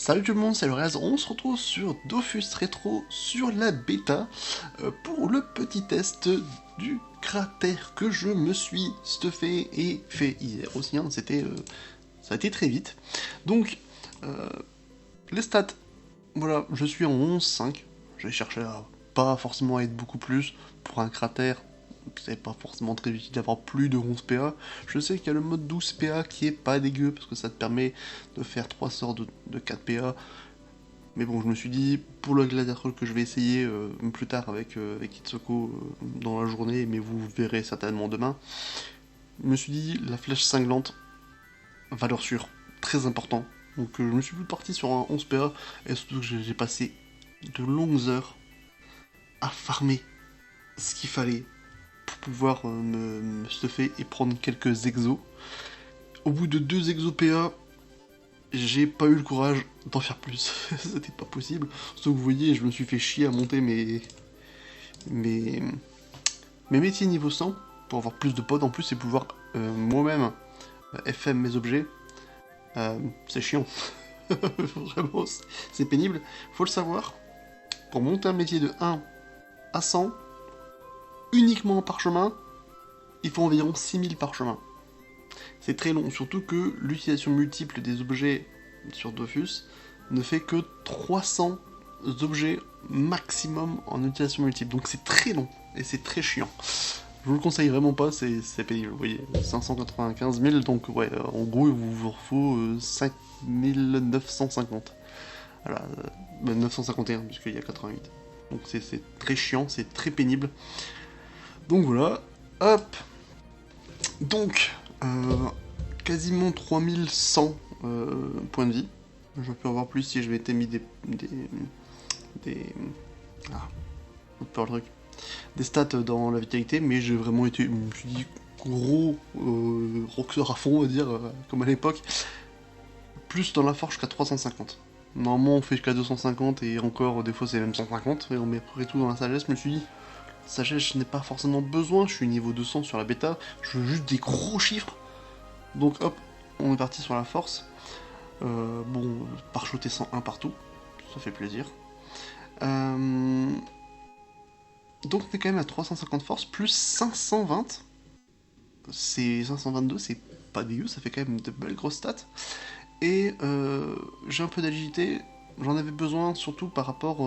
Salut tout le monde, c'est le Raz, on se retrouve sur Dofus Retro sur la bêta pour le petit test du cratère que je me suis stuffé et fait hier aussi, hein, ça a été très vite. Donc, les stats, voilà, je suis en 11,5, j'ai cherché à pas forcément être beaucoup plus pour un cratère. C'est pas forcément très utile d'avoir plus de 11 PA. Je sais qu'il y a le mode 12 PA qui est pas dégueu parce que ça te permet de faire 3 sorts de 4 PA. Mais bon, je me suis dit, pour le Gladiator que je vais essayer plus tard avec Itsoko dans la journée, mais vous verrez certainement demain, je me suis dit, la flèche cinglante, valeur sûre, très important. Donc je me suis parti sur un 11 PA, et surtout que j'ai passé de longues heures à farmer ce qu'il fallait pour pouvoir me stuffer et prendre quelques exos. Au bout de 2 exos PA, j'ai pas eu le courage d'en faire plus. C'était pas possible. Surtout que vous voyez, je me suis fait chier à monter mes métiers niveau 100 pour avoir plus de pods en plus et pouvoir moi-même FM mes objets. C'est chiant. Vraiment, c'est pénible. Faut le savoir. Pour monter un métier de 1 à 100, uniquement en parchemin, il faut environ 6000 parchemins. C'est très long, surtout que l'utilisation multiple des objets sur Dofus ne fait que 300 objets maximum en utilisation multiple. Donc c'est très long et c'est très chiant. Je vous le conseille vraiment pas, c'est pénible. Vous voyez, 595 000, donc ouais, en gros il vous faut 5950. Voilà, 951 puisqu'il y a 88. Donc c'est très chiant, c'est très pénible. Donc voilà, hop. Donc, quasiment 3100 points de vie. Je peux avoir plus si je m'étais mis des pas le truc. Des stats dans la vitalité, mais j'ai vraiment été, je me suis dit, gros rockstar à fond, on va dire, comme à l'époque. Plus dans la forge jusqu'à 350. Normalement, on fait jusqu'à 250 et encore, des fois, c'est même 150. Et on met après tout dans la sagesse. Je me suis dit, sagesse, je n'ai pas forcément besoin. Je suis niveau 200 sur la bêta. Je veux juste des gros chiffres. Donc, hop, on est parti sur la force. Bon, parchoter 101 partout. Ça fait plaisir. Donc, on est quand même à 350 force plus 520. C'est 522, c'est pas dégueu. Ça fait quand même de belles grosses stats. Et j'ai un peu d'agilité, j'en avais besoin surtout par rapport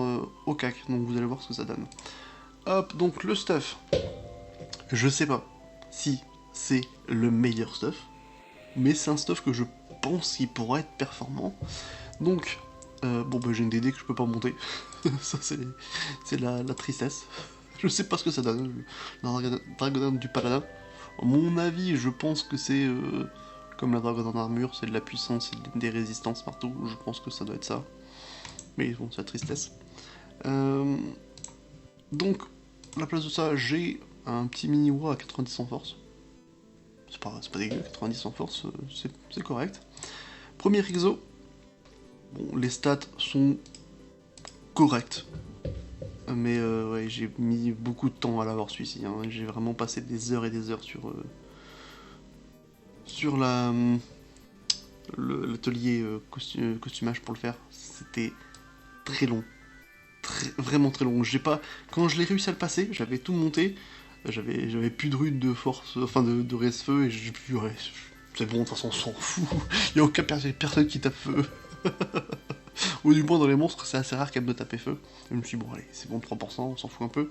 au CAC, donc vous allez voir ce que ça donne. Hop, donc le stuff. Je sais pas si c'est le meilleur stuff, mais c'est un stuff que je pense qu'il pourrait être performant. Donc, bon bah j'ai une DD que je peux pas monter, ça c'est la tristesse. Je sais pas ce que ça donne, la Dragonne du Paladin. À mon avis, je pense que c'est... comme la dragonne en armure, c'est de la puissance et des résistances partout, je pense que ça doit être ça. Mais bon, c'est la tristesse. Donc, à la place de ça, j'ai un petit mini-wa à 90 en force. C'est pas dégueu, 90 en force, c'est correct. Premier exo. Bon, les stats sont corrects. Mais ouais, j'ai mis beaucoup de temps à l'avoir celui-ci. Hein. J'ai vraiment passé des heures et des heures sur l'atelier costumage pour le faire. C'était très long. Vraiment très long. Quand je l'ai réussi à le passer, j'avais tout monté. J'avais plus de rune de force, enfin de reste-feu, et j'ai pu... Ouais, c'est bon, de toute façon, on s'en fout. Il n'y a aucun personne qui tape feu. Ou du moins, dans les monstres, c'est assez rare qu'elle me tape feu. Et je me suis dit, bon, allez, c'est bon, 3%, on s'en fout un peu.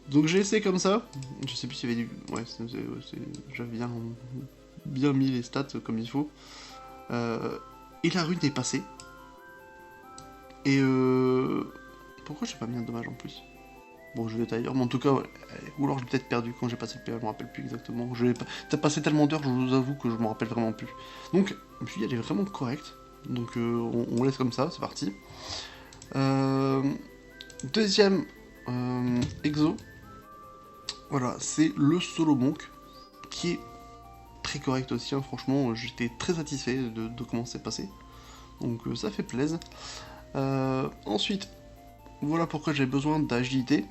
Donc j'ai essayé comme ça. Je sais plus s'il y avait du... Ouais, j'avais bien mis les stats comme il faut. Et la rune est passée. Et pourquoi j'ai pas mis un dommage en plus? Bon, je vais d'ailleurs, mais en tout cas, ouais. Ou alors j'ai peut-être perdu quand j'ai passé le PA, je me rappelle plus exactement. T'as passé tellement d'heures, je vous avoue que je me rappelle vraiment plus. Donc, je me suis dit, elle est vraiment correcte. Donc on laisse comme ça, c'est parti. Deuxième exo. Voilà, c'est le solo monk, qui est très correct aussi, hein. Franchement, j'étais très satisfait de comment c'est passé. Donc ça fait plaisir. Ensuite, voilà pourquoi j'ai besoin d'agilité.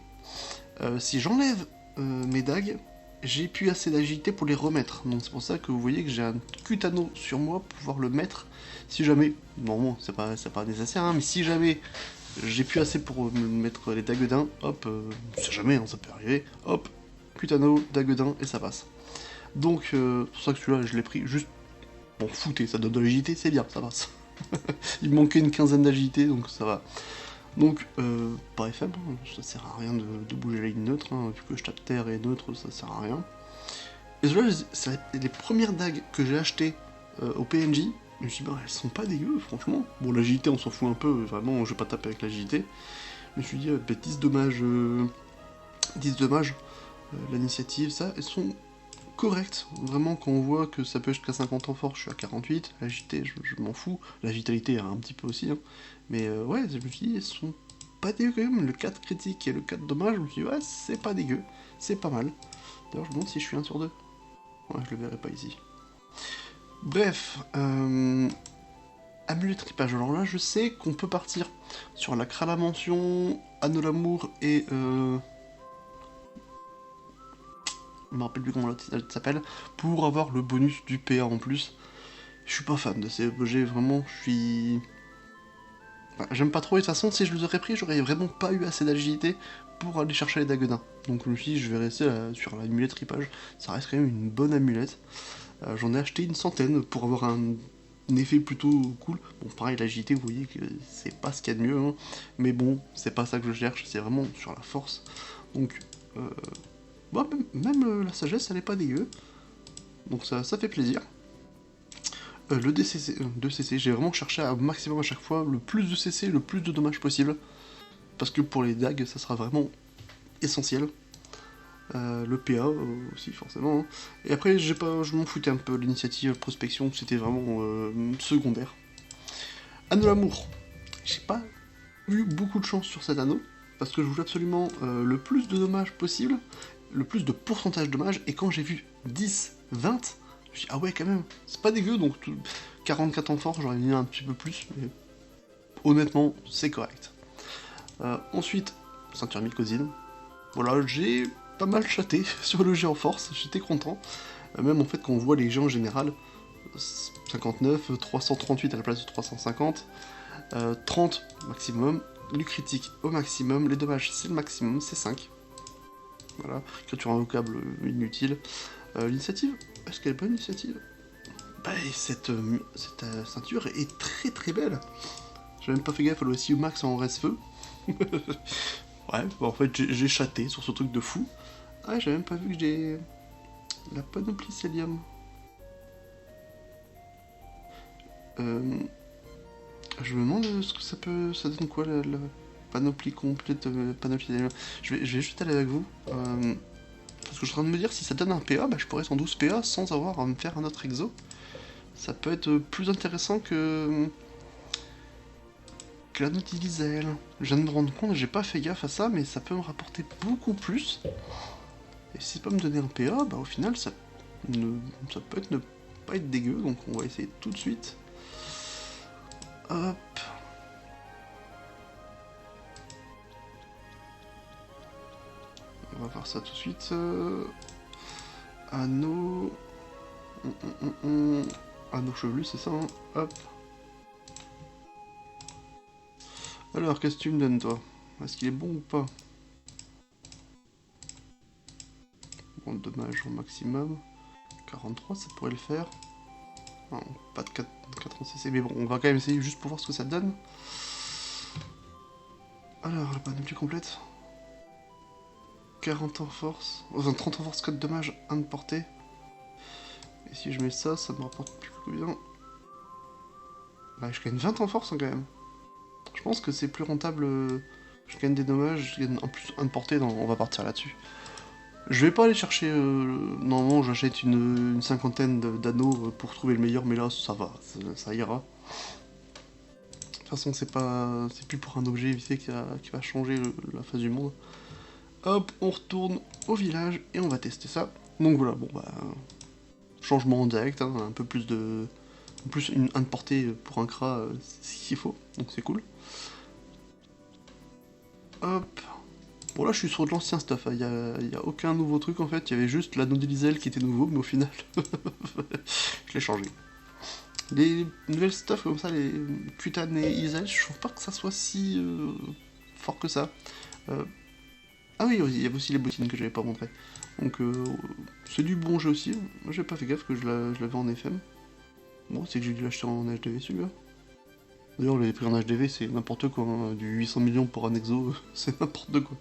Si j'enlève mes dagues, j'ai plus assez d'agilité pour les remettre. Donc c'est pour ça que vous voyez que j'ai un cutano sur moi pour pouvoir le mettre. Si jamais, normalement c'est pas nécessaire, hein, mais si jamais j'ai plus assez pour me mettre les daguedins, hop, on sait jamais, hein, ça peut arriver, hop, cutano, daguedin, et ça passe. Donc c'est pour ça que celui-là je l'ai pris juste pour fouter, ça donne de l'agilité, c'est bien, ça passe. Il me manquait une quinzaine d'agilité, donc ça va. Donc, pas FM, hein, ça sert à rien de bouger la ligne neutre, hein, vu que je tape terre et neutre, ça sert à rien. Et là, c'est les premières dagues que j'ai achetées au PNJ, je me suis dit, bah, elles sont pas dégueu, franchement. Bon, l'agilité, on s'en fout un peu, vraiment, je vais pas taper avec l'agilité. Je me suis dit, bah, 10 dommages, l'initiative, ça, elles sont correctes. Vraiment, quand on voit que ça peut jusqu'à 50 en force, je suis à 48, l'agilité, je m'en fous. La vitalité, un petit peu aussi, hein. Mais ouais, je me suis dit, elles sont pas dégueu quand même. Le 4 critique et le 4 dommage, je me suis dit, ouais, c'est pas dégueu, c'est pas mal. D'ailleurs, je me demande si je suis 1 sur 2. Ouais, je le verrai pas ici. Bref, amulet tripage. Alors là, je sais qu'on peut partir sur la Kralamantion, Anneau l'amour et je me rappelle plus comment l'autre s'appelle, pour avoir le bonus du PA en plus. Je suis pas fan de ces objets, vraiment, je suis... Enfin, j'aime pas trop, et de toute façon, si je les aurais pris, j'aurais vraiment pas eu assez d'agilité pour aller chercher les daguedins. Donc je me suis dit, je vais rester sur l'amulette tripage, ça reste quand même une bonne amulette. J'en ai acheté une centaine pour avoir un effet plutôt cool. Bon, pareil, l'agilité, vous voyez que c'est pas ce qu'il y a de mieux, hein. Mais bon, c'est pas ça que je cherche, c'est vraiment sur la force. Donc, bon, même la sagesse, elle est pas dégueu. Donc ça fait plaisir. Le DCC, 2CC, j'ai vraiment cherché au maximum à chaque fois, le plus de CC, le plus de dommages possible. Parce que pour les dagues, ça sera vraiment essentiel. Le PA aussi, forcément. Hein. Et après, je m'en foutais un peu, l'initiative prospection, c'était vraiment secondaire. Anneau l'amour. J'ai pas eu beaucoup de chance sur cet anneau, parce que je voulais absolument le plus de dommages possible, le plus de pourcentage de dommages, et quand j'ai vu 10, 20, je me suis dit, ah ouais, quand même, c'est pas dégueu, donc 44 en force, j'aurais mis un petit peu plus, mais honnêtement, c'est correct. Ensuite, ceinture mycosine. Voilà, j'ai pas mal chaté sur le jet en force, j'étais content. Même en fait, quand on voit les jets en général, 59, 338 à la place de 350, 30 maximum, le critique au maximum, les dommages c'est le maximum, c'est 5. Voilà, écriture invocable inutile. L'initiative, est-ce qu'elle est bonne l'initiative? Bah, cette ceinture est très très belle. J'ai même pas fait gaffe, elle a aussi au max en reste-feu. Ouais, bon, en fait j'ai chaté sur ce truc de fou. Ah, j'ai même pas vu que j'ai la panoplie Célium. Je me demande ce que ça peut... ça donne quoi la panoplie complète, panoplie Célium. Je vais juste aller avec vous. Parce que je suis en train de me dire, si ça donne un PA, bah, je pourrais 112 PA sans avoir à me faire un autre exo. Ça peut être plus intéressant que l'anneau d'Ivisaël. Je viens de me rendre compte, j'ai pas fait gaffe à ça, mais ça peut me rapporter beaucoup plus. Et si ça peut me donner un PA, bah au final, ça peut être ne pas être dégueu, donc on va essayer tout de suite. Hop. On va voir ça tout de suite. Anneau... Anneau chevelu, c'est ça, hein. Hop. Alors, qu'est-ce que tu me donnes, toi? Est-ce qu'il est bon ou pas? Bon, dommage au maximum. 43, ça pourrait le faire. Non, pas de 4 CC, mais bon, on va quand même essayer juste pour voir ce que ça donne. Alors, la panoplie complète. 40 en force. Enfin, 30 en force, 4 dommages, 1 de portée. Et si je mets ça, ça me rapporte plus combien? Bah, je gagne 20 en force, hein, quand même. Je pense que c'est plus rentable. Je gagne des dommages, je gagne en plus 1 de portée, non, on va partir là-dessus. Je vais pas aller chercher... Normalement, j'achète une cinquantaine d'anneaux pour trouver le meilleur, mais là, ça va, ça ira. De toute façon, c'est plus pour un objet vite fait qui va changer la face du monde. Hop, on retourne au village et on va tester ça. Donc voilà, bon bah... changement en direct, hein, un peu plus de... En plus, un de portée pour un Kra, c'est ce qu'il faut, donc c'est cool. Hop. Bon là je suis sur de l'ancien stuff, il y a aucun nouveau truc en fait, il y avait juste la Nodilizel qui était nouveau, mais au final, je l'ai changé. Les nouvelles stuff comme ça, les Cutane et Isel, je trouve pas que ça soit si fort que ça. Ah oui, il y avait aussi les bottines que j'avais pas montré. Donc c'est du bon jeu aussi, moi j'ai pas fait gaffe que je l'avais en FM. Bon, c'est que j'ai dû l'acheter en HDV celui-là. D'ailleurs, les prix en HDV, c'est n'importe quoi, hein. Du 800 millions pour un exo, c'est n'importe quoi.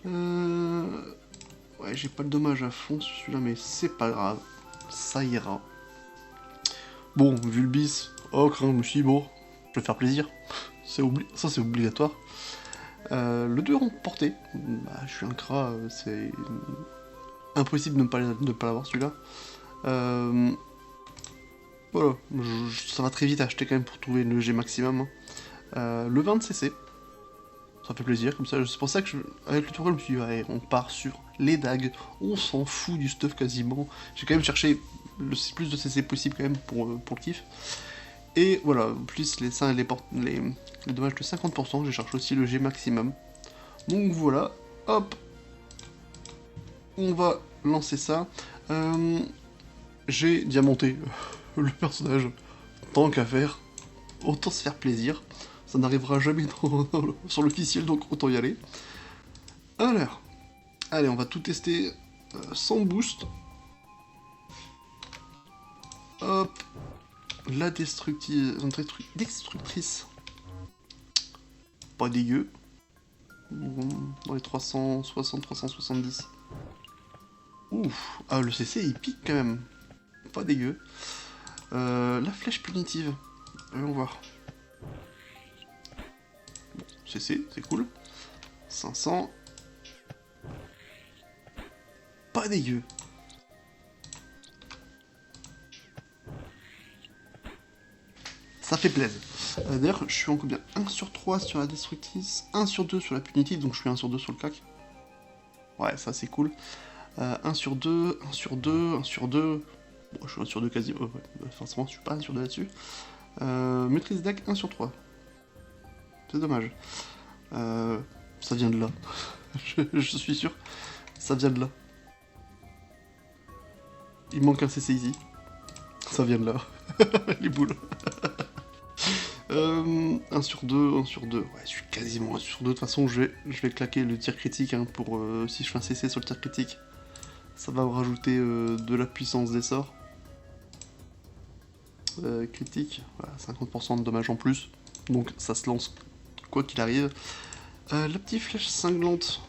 Ouais, j'ai pas le dommage à fond sur celui-là, mais c'est pas grave, ça ira. Bon, vu le bis, oh, crains, je me suis dit, bon, je vais faire plaisir, ça c'est obligatoire. Le 2 en portée, bah, je suis un crat, c'est impossible de ne pas l'avoir celui-là. Voilà, ça va très vite à acheter quand même pour trouver le G maximum. Le 20 de CC, ça fait plaisir comme ça, c'est pour ça que avec le tutoriel je me suis dit, ouais, on part sur les dagues, on s'en fout du stuff quasiment. J'ai quand même cherché le plus de CC possible quand même pour le kiff. Et voilà, plus les dommages de 50%, j'ai cherché aussi le G maximum. Donc voilà, hop, on va lancer ça. J'ai diamanté le personnage, tant qu'à faire, autant se faire plaisir. Ça n'arrivera jamais sur l'officiel, donc autant y aller. Alors, allez, on va tout tester sans boost. Hop, la destructrice. Pas dégueu. Dans les 360, 370. Ouf, ah le CC il pique quand même. Pas dégueu. La flèche punitive. Allons voir. Bon, CC, c'est cool. 500. Pas dégueu. Ça fait plaisir. D'ailleurs, je suis en combien? 1 sur 3 sur la destructrice, 1 sur 2 sur la punitive, donc je suis 1 sur 2 sur le cac. Ouais, ça c'est cool. 1 sur 2, 1 sur 2, 1 sur 2. Bon, je suis 1 sur 2 quasi. Ouais, forcément, je suis pas 1 sur 2 là-dessus. Maîtrise deck 1 sur 3. C'est dommage. Ça vient de là. je suis sûr. Ça vient de là. Il manque un CC ici. Ça vient de là. Les boules. 1 sur 2, 1 sur 2. Ouais, je suis quasiment 1 sur 2. De toute façon, je vais claquer le tir critique hein, pour si je fais un CC sur le tir critique. Ça va me rajouter de la puissance des sorts. Critique, voilà, 50% de dommages en plus. Donc ça se lance quoi qu'il arrive. La petite flèche cinglante.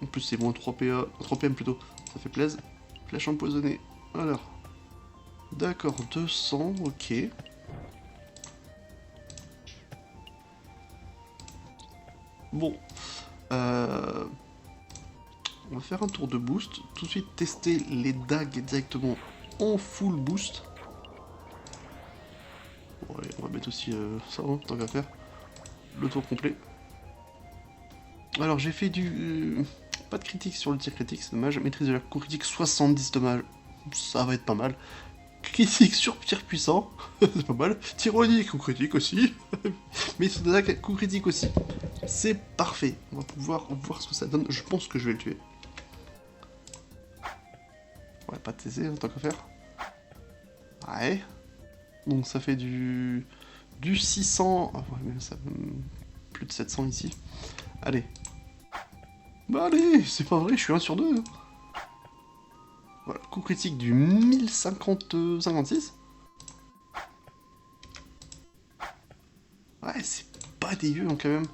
En plus c'est moins 3 PA, 3 PM plutôt. Ça fait plaisir. Flèche empoisonnée. Alors. D'accord, 200, ok. Bon. On va faire un tour de boost. Tout de suite tester les dagues directement en full boost. Bon allez, on va mettre aussi ça, hein, tant qu'à faire. Le tour complet. Alors j'ai fait du... pas de critique sur le tir critique, c'est dommage. Maîtrise de la coup critique, 70 dommages. Ça va être pas mal. Critique sur tir puissant, c'est pas mal. Tyrannie, coup critique aussi. Mais c'est de coup critique aussi. C'est parfait. On va pouvoir voir ce que ça donne. Je pense que je vais le tuer. Ouais, pas de TC, hein, tant qu'à faire. Ouais. Donc ça fait du 600. Ah, ouais, mais ça... plus de 700 ici. Allez. Bah allez, c'est pas vrai, je suis 1 sur 2. Voilà, coup critique du 1056. Ouais, c'est pas dégueu hein, quand même.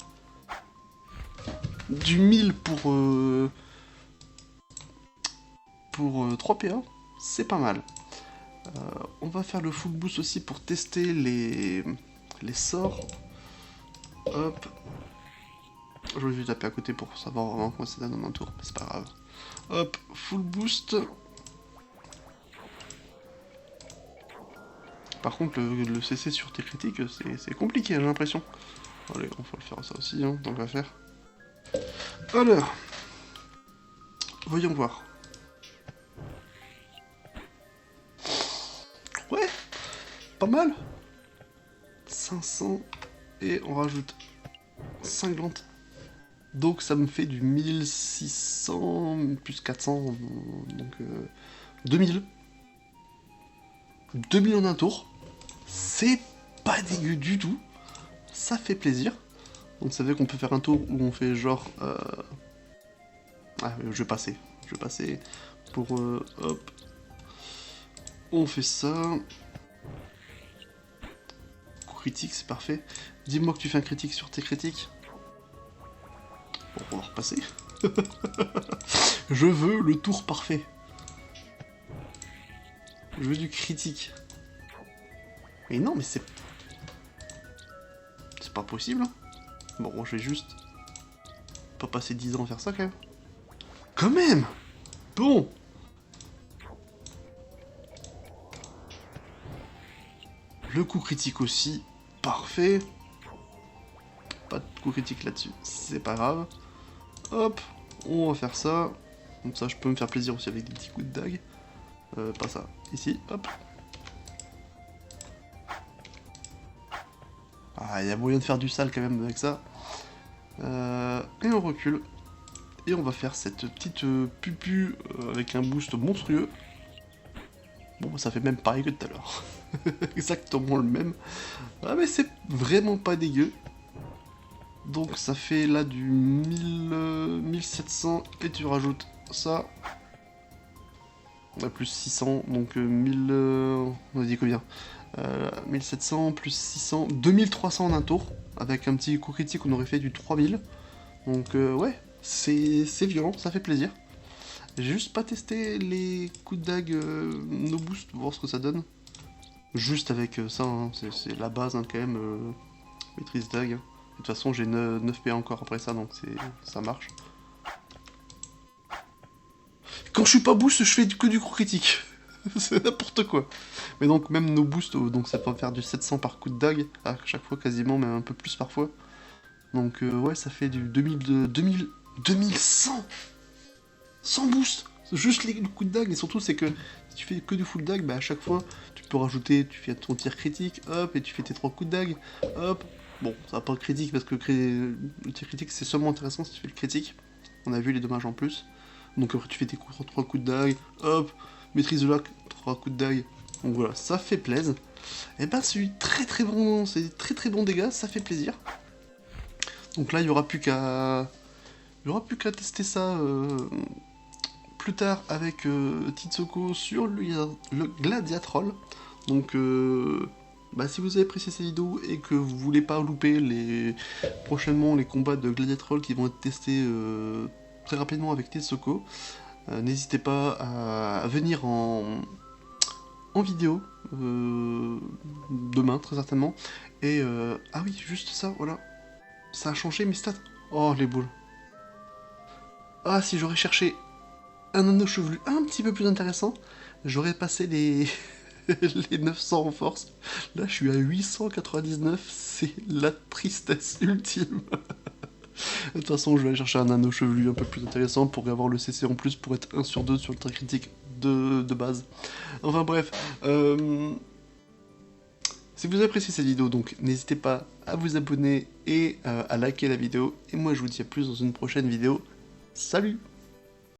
Du 1000 pour 3 PA, c'est pas mal. On va faire le full boost aussi pour tester les sorts. Hop. Je vais taper à côté pour savoir vraiment comment ça donne en un tour, mais c'est pas grave. Hop, full boost. Par contre, le CC sur tes critiques, c'est compliqué, j'ai l'impression. Allez, on va le faire ça aussi, hein, tant qu'à faire. Alors, voyons voir. Ouais, pas mal. 500, et on rajoute cinglante. Donc ça me fait du 1600 plus 400, donc 2000. 2000 en un tour. C'est pas dégueu du tout. Ça fait plaisir. Donc ça veut qu'on peut faire un tour où on fait genre... Ah, je vais passer. Je vais passer pour... hop. On fait ça. Coup critique, c'est parfait. Dis-moi que tu fais un critique sur tes critiques. Bon, on va repasser. Je veux le tour parfait. Je veux du critique. Mais non, mais c'est... C'est pas possible. Hein. Bon, je vais juste... pas passer 10 ans à faire ça, quand même. Quand même. Bon. Le coup critique aussi. Parfait. Pas de coup critique là-dessus. C'est pas grave. Hop. On va faire ça. Comme ça, je peux me faire plaisir aussi avec des petits coups de dague. Pas ça. Ici. Hop. Ah, il y a moyen de faire du sale quand même avec ça. Et on recule. Et on va faire cette petite pupu avec un boost monstrueux. Bon, bah, ça fait même pareil que tout à l'heure. Exactement le même. Ah, mais c'est vraiment pas dégueu. Donc ça fait là du 1700 et tu rajoutes ça. On a plus 600, donc 1000... on a dit combien 1700 plus 600, 2300 en un tour. Avec un petit coup critique, on aurait fait du 3000. Donc ouais, c'est violent, ça fait plaisir. J'ai juste pas testé les coups de dague no boost, pour voir ce que ça donne. Juste avec ça, hein, c'est la base hein, quand même, maîtrise dague. De toute façon j'ai 9 PA encore après ça, donc ça marche. Quand je suis pas boost, je fais que du coup critique. C'est n'importe quoi. Mais donc même no boost, donc ça peut faire du 700 par coup de dague, à chaque fois quasiment, même un peu plus parfois. Donc ouais, ça fait du 2100 sans boost. Juste les coups de dague, et surtout c'est que si tu fais que du full dague, bah à chaque fois tu peux rajouter, tu fais ton tir critique, hop, et tu fais tes 3 coups de dague, hop. Bon, ça va pas critique parce que le tir critique c'est seulement intéressant si tu fais le critique. On a vu les dommages en plus. Donc après tu fais tes 3 coups de dague, hop, maîtrise de lock, 3 coups de dague. Donc voilà, ça fait plaisir. Et ben c'est très bon, c'est très bon dégâts, ça fait plaisir. Donc là il y aura plus qu'à tester ça plus tard avec Titsoko sur le Gladiatroll. Donc bah, si vous avez apprécié cette vidéo et que vous voulez pas louper prochainement les combats de Gladiatroll qui vont être testés très rapidement avec Titsoko, n'hésitez pas à venir en vidéo demain très certainement. Et ah oui, juste ça, voilà. Ça a changé mes stats. Oh les boules. Ah, si j'aurais cherché un anneau chevelu un petit peu plus intéressant, j'aurais passé les... les 900 en force. Là, je suis à 899, c'est la tristesse ultime. De toute façon, je vais aller chercher un anneau chevelu un peu plus intéressant pour avoir le CC en plus pour être 1 sur 2 sur le tir critique de base. Enfin bref, si vous avez apprécié cette vidéo, donc n'hésitez pas à vous abonner et à liker la vidéo. Et moi, je vous dis à plus dans une prochaine vidéo. Salut!